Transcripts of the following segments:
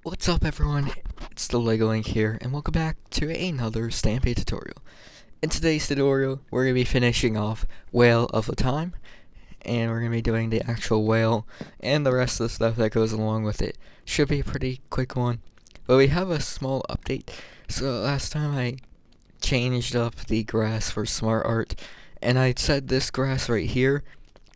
What's up everyone, it's the Lego Link here, and welcome back to another Stampy tutorial. In today's tutorial, we're going to be finishing off Whale of the Time, and we're going to be doing the actual whale, and the rest of the stuff that goes along with it. Should be a pretty quick one, but we have a small update. So last time I changed up the grass for Smart Art, and I said this grass right here,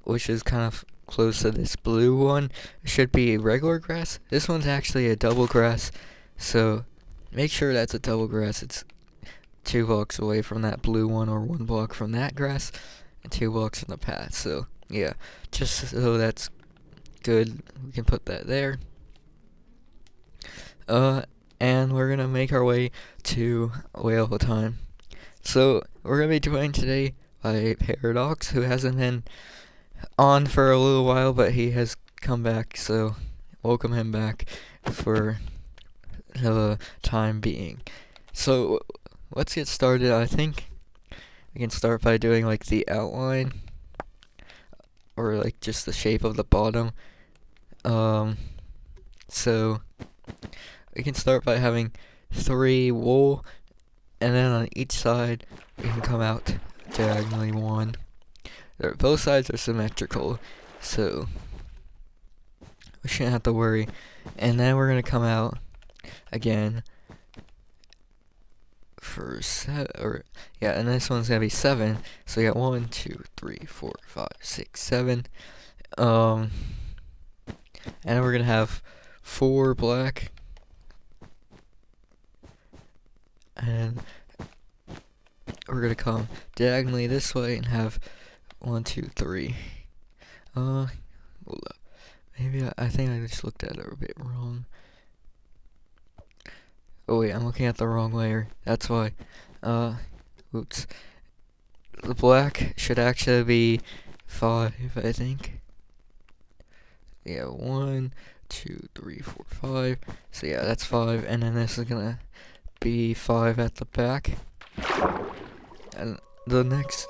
which is kind of close to this blue one, should be regular grass. This one's actually a double grass, so make sure that's a double grass. It's 2 blocks away from that blue one, or 1 block from that grass, and 2 blocks in the path. So yeah, just so that's good, we can put that there. And we're gonna make our way to Whale of the Time. So we're gonna be joined today by Paradox, who hasn't been on for a little while, but he has come back, so welcome him back for the time being. So let's get started. I think we can start by doing like the outline, or like just the shape of the bottom. So we can start by having 3 wool, and then on each side we can come out diagonally 1. Both sides are symmetrical, so we shouldn't have to worry. And then we're gonna come out again for and this one's gonna be 7. So we got 1, 2, 3, 4, 5, 6, 7. And then we're gonna have 4 black, and we're gonna come diagonally this way and have 1, 2, 3. Hold up. Maybe I think I just looked at it a bit wrong. Oh wait, I'm looking at the wrong layer. That's why. Oops. The black should actually be 5, I think. Yeah, 1, 2, 3, 4, 5. So yeah, that's 5, and then this is gonna be 5 at the back. And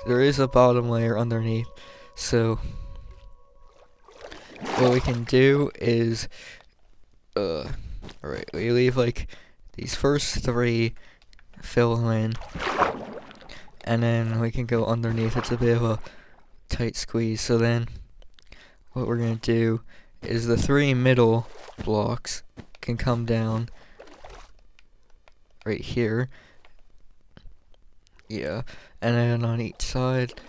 there is a bottom layer underneath, so what we can do is, alright, we leave like these first 3, fill in, and then we can go underneath. It's a bit of a tight squeeze, so then what we're gonna do is the 3 middle blocks can come down right here. Yeah, and then on each side,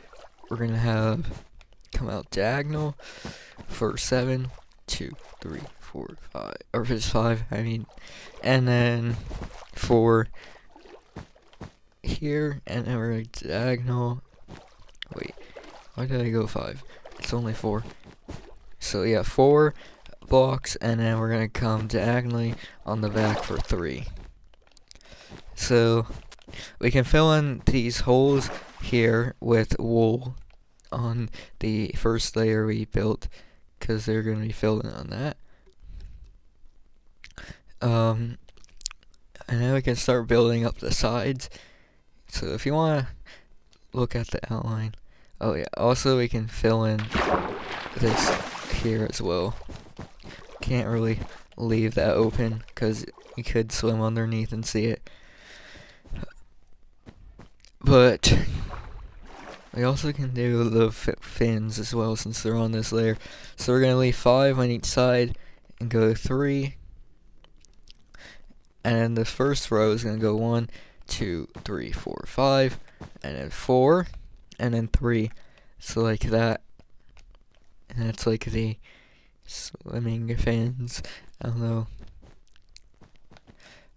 we're gonna have come out diagonal for 7, 2, 3, 4, 5, or just 5, I mean, and then 4 here, and then we're gonna diagonal. Wait, why did I go 5? It's only 4. So yeah, 4 blocks, and then we're gonna come diagonally on the back for 3. So we can fill in these holes here with wool on the first layer we built, because they're going to be filled in on that. And then we can start building up the sides. So if you want to look at the outline, oh yeah, also we can fill in this here as well. Can't really leave that open because you could swim underneath and see it. But we also can do the fins as well, since they're on this layer. So we're going to leave 5 on each side and go 3. And then the first row is going to go 1, 2, 3, 4, 5. And then 4. And then 3. So like that. And that's like the swimming fins. I don't know.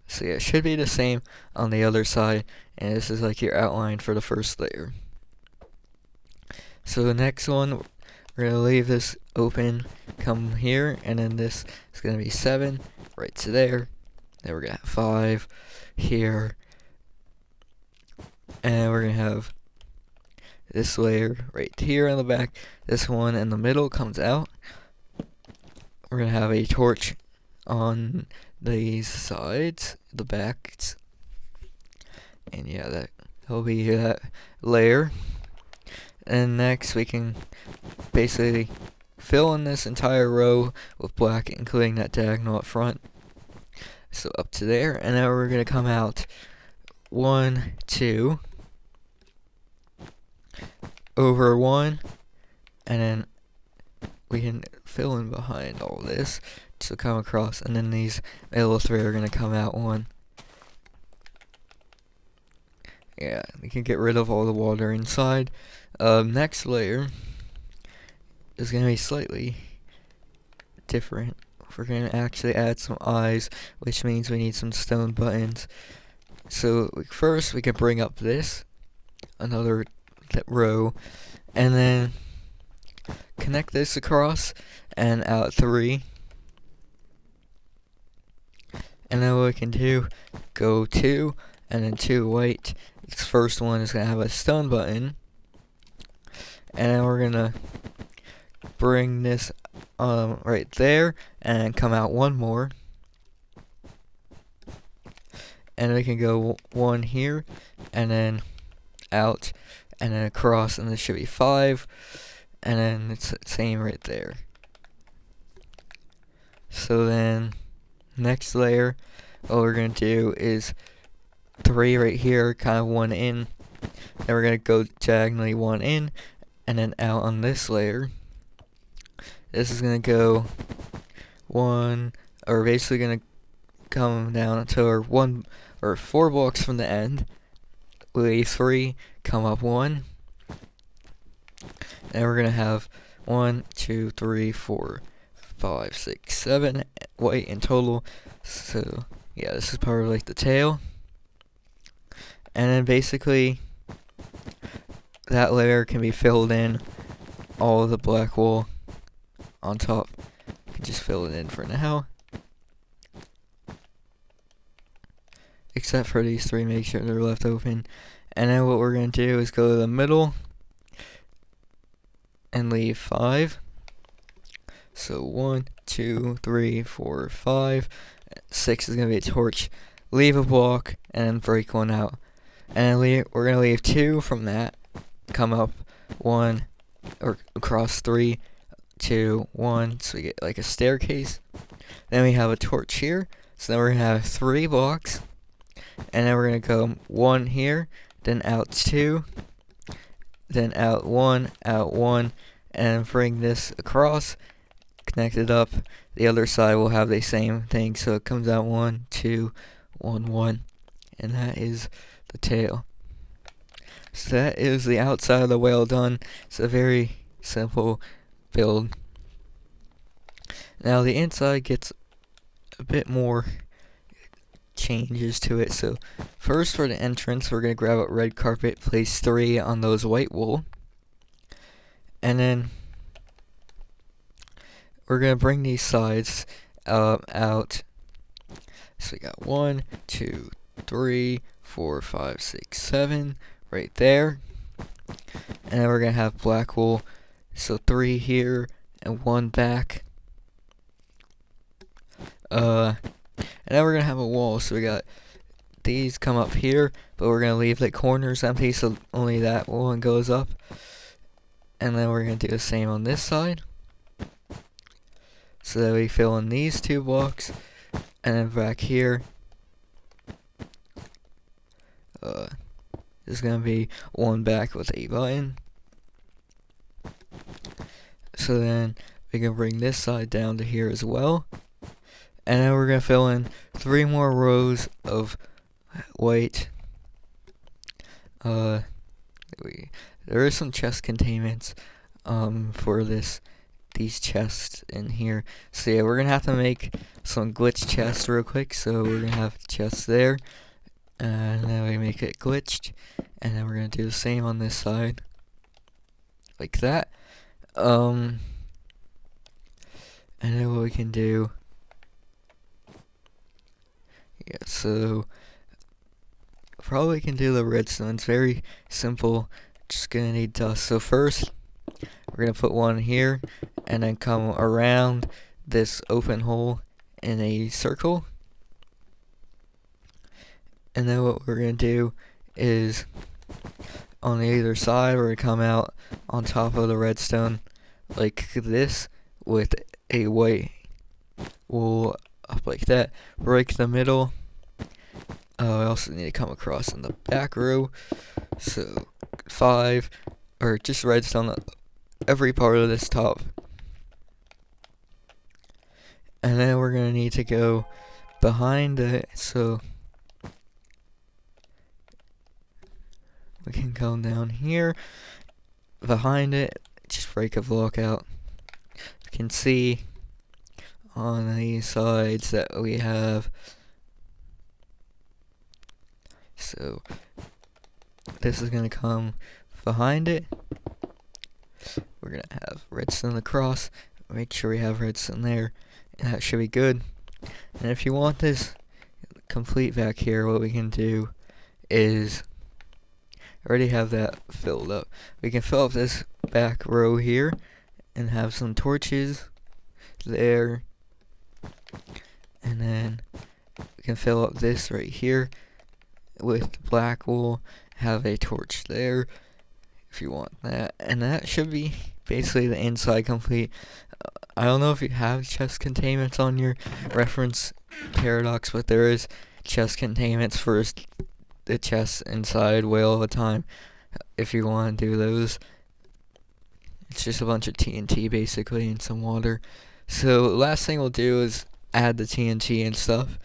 So yeah, it should be the same on the other side, and this is like your outline for the first layer. So the next one, we're going to leave this open, come here, and then this is going to be 7, right to there. Then we're going to have 5 here, and we're going to have this layer right here on the back. This one in the middle comes out. We're going to have a torch on these sides, the backs, and yeah, that'll be that layer. And next we can basically fill in this entire row with black, including that diagonal up front. So up to there, and now we're gonna come out 1, 2, over 1, and then we can fill in behind all this to come across, and then these middle 3 are gonna come out 1. Yeah, we can get rid of all the water inside. Next layer is gonna be slightly different. We're gonna actually add some eyes, which means we need some stone buttons. So first we can bring up this, another row, and then connect this across and out 3. And then what we can do, go 2, and then 2 white. This first one is gonna have a stone button, and then we're gonna bring this right there, and then come out 1 more, and we can go 1 here, and then out, and then across, and this should be 5, and then it's the same right there. So then next layer, what we're gonna do is 3 right here, kind of 1 in, then we're gonna go diagonally 1 in, and then out on this layer. This is gonna go 1, or basically gonna come down to 1 or 4 blocks from the end. We leave 3, come up 1, and we're gonna have 1, 2, 3, 4, 5, 6, 7 white in total. So yeah, this is part of like the tail, and then basically that layer can be filled in, all of the black wool on top. You can just fill it in for now, except for these 3, make sure they're left open. And then what we're going to do is go to the middle and leave 5. So 1, 2, 3, 4, 5, 6 is going to be a torch. Leave a block and then break 1 out. And then we're going to leave 2 from that, come up 1, or across 3, 2, 1, so we get like a staircase. Then we have a torch here, so then we're going to have 3 blocks, and then we're going to go 1 here, then out 2, then out 1, and bring this across, connect it up. The other side will have the same thing, so it comes out 1, 2, 1, 1, and that is the tail. So that is the outside of the whale done. It's a very simple build. Now the inside gets a bit more changes to it. So first, for the entrance, we're going to grab a red carpet, place 3 on those white wool, and then we're going to bring these sides out. So we got 1, 2, 3, 4, 5, 6, 7 right there, and then we're going to have black wool, so 3 here and 1 back. And then we're gonna have a wall, so we got these come up here, but we're gonna leave the corners empty, so only that one goes up. And then we're gonna do the same on this side, so that we fill in these 2 blocks, and then back here, there's gonna be 1 back with a button. So then we can bring this side down to here as well. And then we're going to fill in 3 more rows of white. There is some chest containments for these chests in here. So yeah, we're going to have to make some glitch chests real quick. So we're going to have chests there, and then we make it glitched. And then we're going to do the same on this side, like that. And then what we can do, yeah, so probably can do the redstone. It's very simple, just gonna need dust. So first, we're gonna put 1 here, and then come around this open hole in a circle. And then what we're gonna do is, on the other side, we're gonna come out on top of the redstone like this, with a white wool up like that. Break the middle. I also need to come across in the back row. So 5, or just redstone every part of this top. And then we're gonna need to go behind it, so we can go down here. Behind it, just break a block out. You can see on these sides that we have, so this is gonna come behind it. We're gonna have redstone across. Make sure we have redstone there, and that should be good. And if you want this complete back here, what we can do is, I already have that filled up. We can fill up this back row here and have some torches there. And then we can fill up this right here with black wool, have a torch there if you want that. And that should be basically the inside complete. I don't know if you have chest containments on your reference paradox, but there is chest containments for the chests inside Whale of a Time if you want to do those. It's just a bunch of TNT basically and some water. So last thing we'll do is add the TNT and stuff.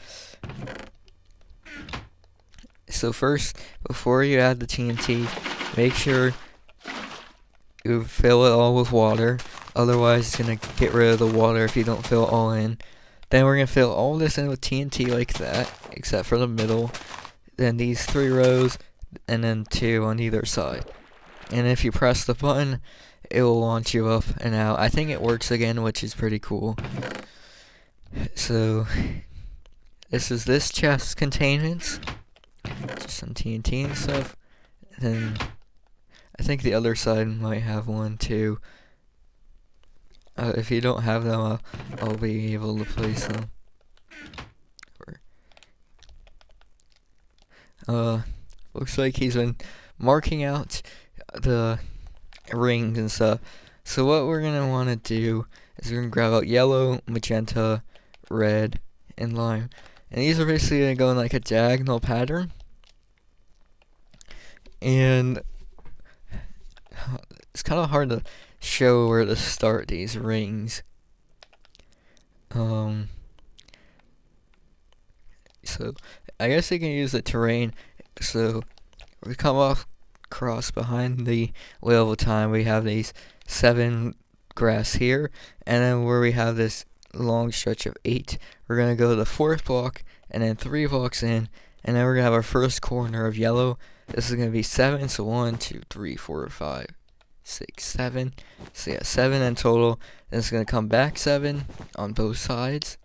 So first, before you add the TNT, make sure you fill it all with water. Otherwise, it's going to get rid of the water if you don't fill it all in. Then we're going to fill all this in with TNT like that, except for the middle. Then these 3 rows, and then 2 on either side. And if you press the button, it will launch you up and out. I think it works again, which is pretty cool. So, this is this chest containments. Just some TNT and stuff. Then, I think the other side might have one too. If you don't have them, I'll be able to place them. Looks like he's been marking out the rings and stuff. So what we're gonna want to do is we're gonna grab out yellow, magenta, red, and lime. And these are basically gonna go in like a diagonal pattern. And it's kind of hard to show where to start these rings. So I guess you can use the terrain. So we come across behind the Whale of Time. We have these 7 grass here, and then where we have this long stretch of 8, we're gonna go to the 4th block, and then 3 blocks in, and then we're gonna have our first corner of yellow. This is gonna be 7. So 1, 2, 3, 4, 5, 6, 7. So yeah, 7 in total. And it's gonna come back 7 on both sides,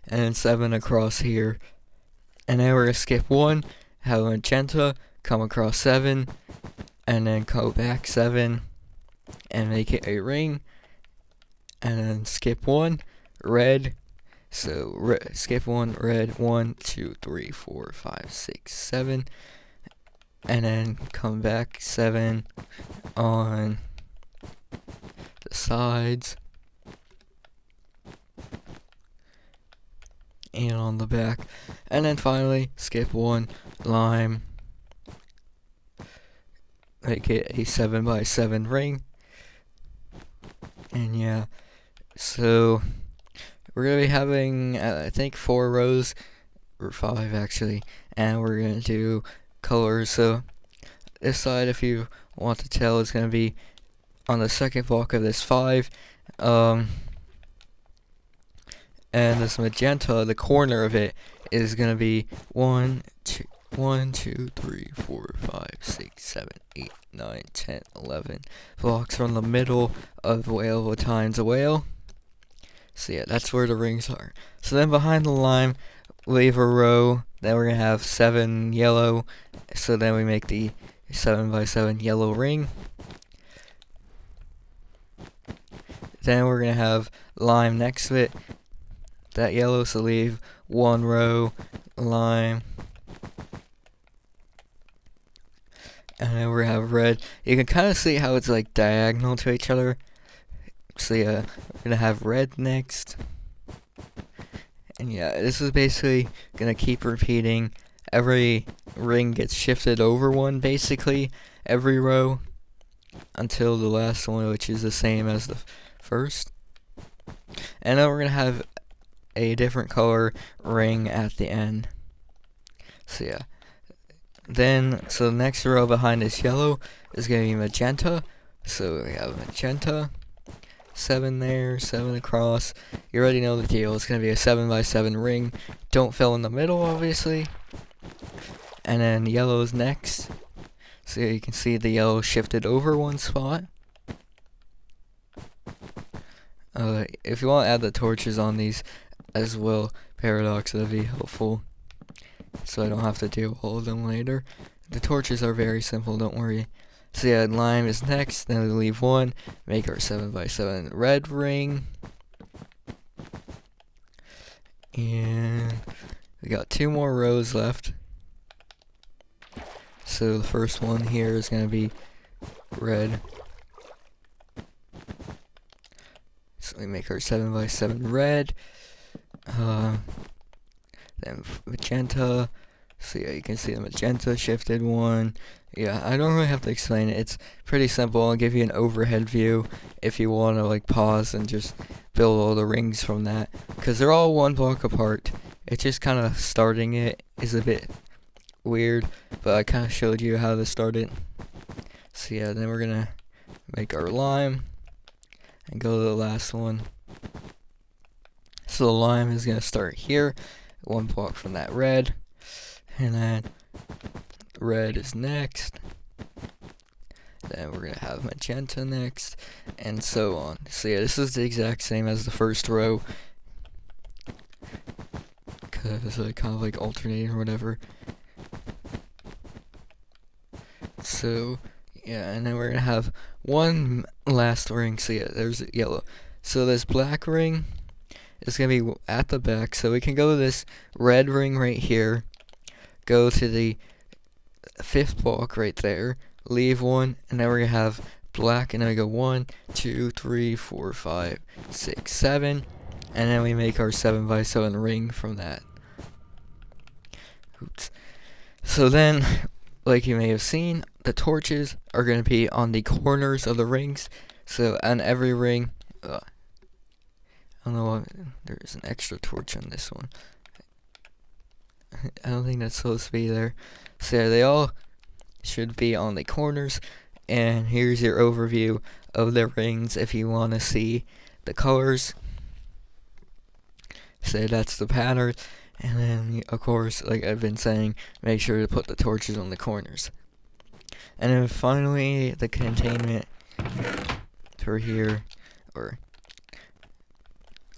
and then 7 across here. And then we're gonna skip 1, have a magenta, come across 7, and then go back 7, and make it a ring. And then skip 1, red. So skip 1, red, 1, 2, 3, 4, 5, 6, 7. And then come back 7 on the sides. And on the back. And then finally, skip 1, lime. Make it a 7x7 ring. And yeah, so we're going to be having, I think 4 rows, or 5 actually, and we're going to do colors. So this side, if you want to tell, is going to be on the 2nd block of this 5, and this magenta, the corner of it, is going to be 1, 2, 3, 4, 5, 6, 7, 8, 9, 10, 11 blocks from the middle of Whale of a Time's whale. So yeah, that's where the rings are. So then behind the lime, leave a row. Then we're going to have 7 yellow. So then we make the 7x7 yellow ring. Then we're going to have lime next to it. That yellow, so leave 1 row, lime. And then we're going to have red. You can kind of see how it's like diagonal to each other. So yeah, we're going to have red next. And yeah, this is basically gonna keep repeating. Every ring gets shifted over one, basically, every row, until the last one, which is the same as the first. And then we're gonna have a different color ring at the end. So yeah. So the next row behind this yellow is gonna be magenta. So we have magenta, 7 there, 7 across. You already know the deal. It's gonna be a 7x7 ring. Don't fill in the middle, obviously. And then yellow is next. So you can see the yellow shifted over one spot. If you want to add the torches on these as well, Paradox, that'd be helpful. So I don't have to do all of them later. The torches are very simple, don't worry. So yeah, lime is next, then we leave one, make our 7x7 red ring. And we got 2 more rows left. So the first one here is going to be red. So we make our 7x7 red. Then magenta. So yeah, you can see the magenta shifted one. Yeah, I don't really have to explain it. It's pretty simple. I'll give you an overhead view if you want to like pause and just build all the rings from that. Because they're all 1 block apart. It's just kind of starting it is a bit weird. But I kind of showed you how to start it. So yeah, then we're going to make our lime. And go to the last one. So the lime is going to start here. 1 block from that red. And then red is next. Then we're going to have magenta next. And so on. So yeah, this is the exact same as the first row. Because I kind of like alternating or whatever. So yeah, and then we're going to have one last ring. So yeah, there's yellow. So this black ring is going to be at the back. So we can go to this red ring right here. Go to the 5th block right there. Leave one. And then we're going to have black. And then we go 1, 2, 3, 4, 5, 6, 7. And then we make our 7x7 ring from that. Oops. So then, like you may have seen, the torches are going to be on the corners of the rings. So on every ring, I don't know, there's an extra torch on this one. I don't think that's supposed to be there. So yeah, they all should be on the corners. And here's your overview of the rings if you want to see the colors. So that's the pattern. And then, of course, like I've been saying, make sure to put the torches on the corners. And then finally, the containment for here, or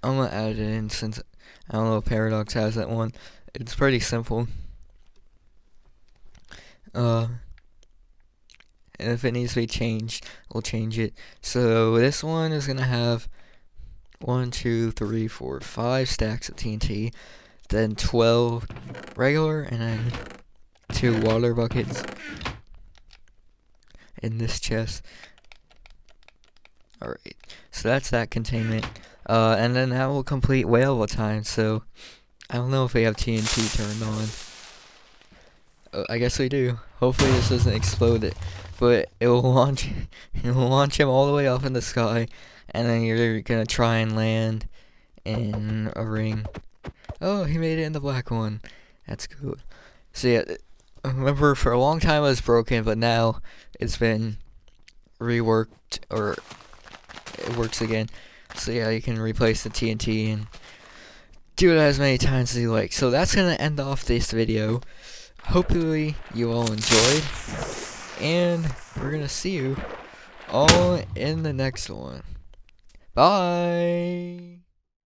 I'm gonna add it in since I don't know if Paradox has that one. It's pretty simple. And if it needs to be changed, we'll change it. So this one is gonna have 1, 2, 3, 4, 5 stacks of TNT, then 12 regular, and then 2 water buckets in this chest. Alright, so that's that containment. And then that will complete whale time, so I don't know if we have TNT turned on. I guess we do. Hopefully this doesn't explode it. But it will launch him all the way up in the sky, and then you're gonna try and land in a ring. Oh, he made it in the black one. That's good. So yeah, remember for a long time it was broken, but now it's been reworked, or it works again. So yeah, you can replace the TNT and do it as many times as you like. So that's gonna end off this video. Hopefully you all enjoyed, and we're gonna see you all in the next one. Bye!